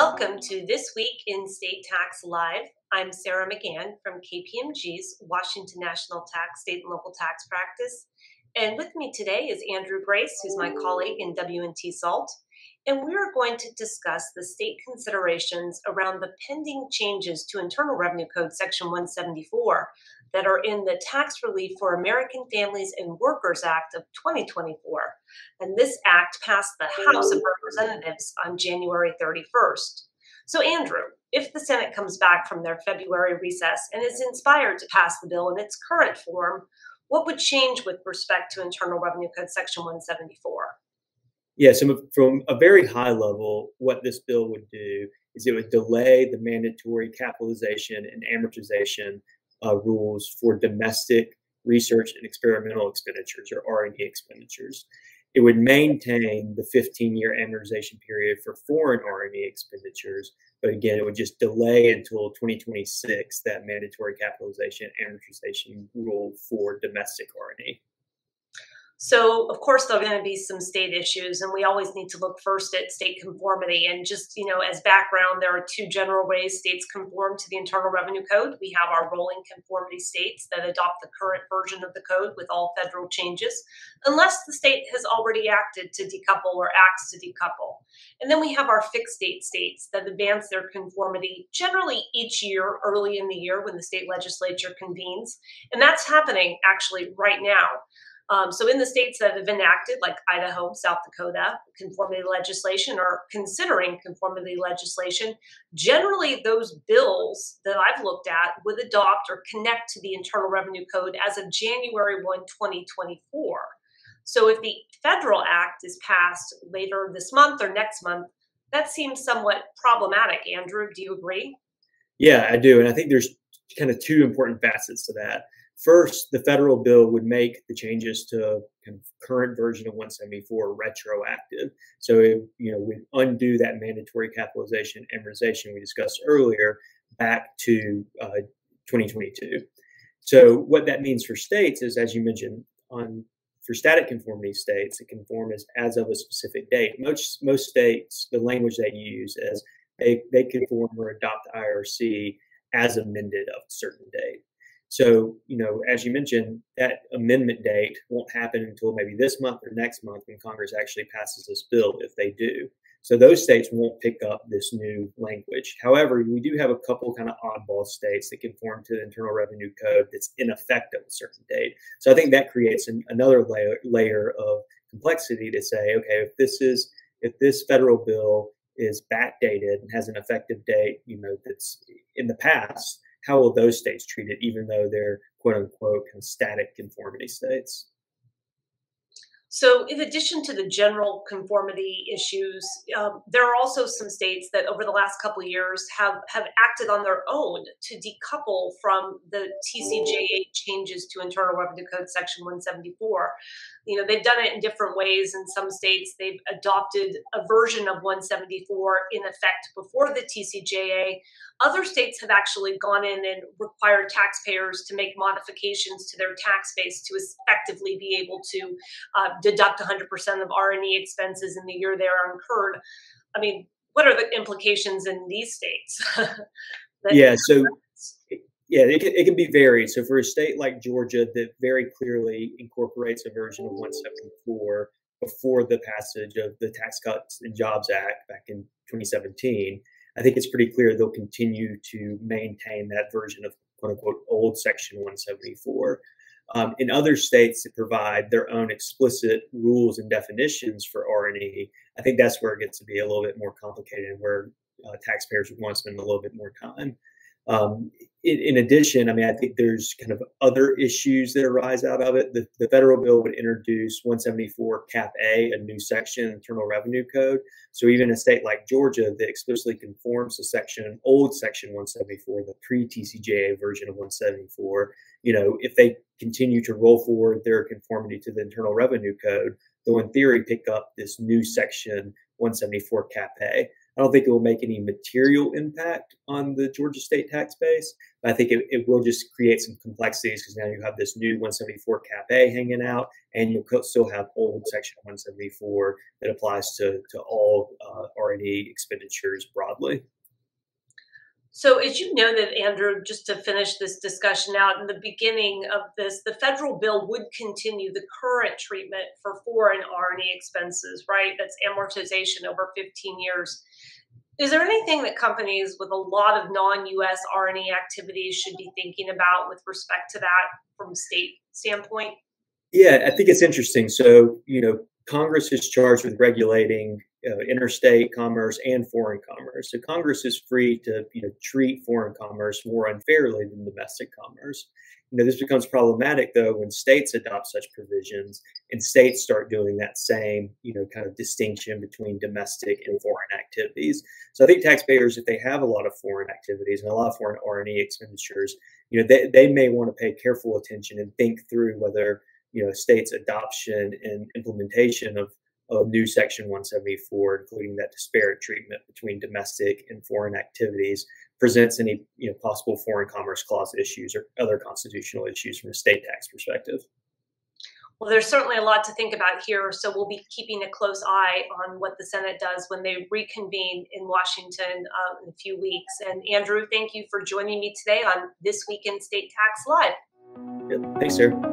Welcome to This Week in State Tax Live. I'm Sarah McGahan from KPMG's Washington National Tax State and Local Tax Practice. And with me today is Andrew Grace, who's my colleague in W&T SALT. And we're going to discuss the state considerations around the pending changes to Internal Revenue Code Section 174 that are in the Tax Relief for American Families and Workers Act of 2024. And this act passed the House of Representatives on January 31st. So Andrew, if the Senate comes back from their February recess and is inspired to pass the bill in its current form, what would change with respect to Internal Revenue Code Section 174? Yeah, so from a very high level, what this bill would do is it would delay the mandatory capitalization and amortization rules for domestic research and experimental expenditures, or R&D expenditures. It would maintain the 15-year amortization period for foreign R&D expenditures, but again, it would just delay until 2026 that mandatory capitalization and amortization rule for domestic R&D. So, of course, there are going to be some state issues, and we always need to look first at state conformity. And just, as background, there are two general ways states conform to the Internal Revenue Code. We have our rolling conformity states that adopt the current version of the code with all federal changes, unless the state has already acted to decouple or acts to decouple. And then we have our fixed date states that advance their conformity generally each year, early in the year when the state legislature convenes. And that's happening actually right now. So in the states that have enacted, like Idaho, South Dakota, conformity legislation or considering conformity legislation, generally those bills that I've looked at would adopt or connect to the Internal Revenue Code as of January 1, 2024. So if the federal act is passed later this month or next month, that seems somewhat problematic. Andrew, do you agree? Yeah, I do. And I think there's kind of two important facets to that. First, the federal bill would make the changes to kind of current version of 174 retroactive. So it, would undo that mandatory capitalization amortization we discussed earlier back to 2022. So what that means for states is, as you mentioned, for static conformity states, it conforms as of a specific date. Most states, the language they use is they conform or adopt IRC as amended of a certain date. So, as you mentioned, that amendment date won't happen until maybe this month or next month when Congress actually passes this bill, if they do. So those states won't pick up this new language. However, we do have a couple kind of oddball states that conform to the Internal Revenue Code that's in effect at a certain date. So I think that creates another layer of complexity to say, okay, if this federal bill is backdated and has an effective date, that's in the past, how will those states treat it, even though they're quote unquote kind of static conformity states? So in addition to the general conformity issues, there are also some states that over the last couple of years have acted on their own to decouple from the TCJA changes to Internal Revenue Code Section 174. They've done it in different ways. In some states, they've adopted a version of 174 in effect before the TCJA. Other states have actually gone in and required taxpayers to make modifications to their tax base to effectively be able to deduct 100% of R&E expenses in the year they are incurred. I mean, what are the implications in these states? It can be varied. So for a state like Georgia that very clearly incorporates a version of 174 before the passage of the Tax Cuts and Jobs Act back in 2017, I think it's pretty clear they'll continue to maintain that version of quote unquote old Section 174. In other states that provide their own explicit rules and definitions for R&E, I think that's where it gets to be a little bit more complicated and where taxpayers would want to spend a little bit more time. In addition, I think there's kind of other issues that arise out of it. The federal bill would introduce 174 Cap A, a new section in the Internal Revenue Code. So even a state like Georgia that explicitly conforms to old Section 174, the pre-TCJA version of 174, if they continue to roll forward their conformity to the Internal Revenue Code, they'll in theory pick up this new Section 174 Cap A. I don't think it will make any material impact on the Georgia state tax base. But I think it will just create some complexities because now you have this new 174 Cap A hanging out, and you'll still have old Section 174 that applies to all R&E expenditures broadly. So, as you noted, Andrew, just to finish this discussion out, in the beginning of this, the federal bill would continue the current treatment for foreign R&E expenses, right? That's amortization over 15 years. Is there anything that companies with a lot of non-U.S. R&E activities should be thinking about with respect to that from a state standpoint? Yeah, I think it's interesting. So, Congress is charged with regulating interstate commerce and foreign commerce. So Congress is free to, treat foreign commerce more unfairly than domestic commerce. This becomes problematic though when states adopt such provisions and states start doing that same, kind of distinction between domestic and foreign activities. So I think taxpayers, if they have a lot of foreign activities and a lot of foreign R&E expenditures, they may want to pay careful attention and think through whether states' adoption and implementation of new Section 174, including that disparate treatment between domestic and foreign activities, presents any possible foreign commerce clause issues or other constitutional issues from a state tax perspective. Well, there's certainly a lot to think about here, so we'll be keeping a close eye on what the Senate does when they reconvene in Washington in a few weeks. And Andrew, thank you for joining me today on This Week in State Tax Live. Yep. Thanks, Sarah.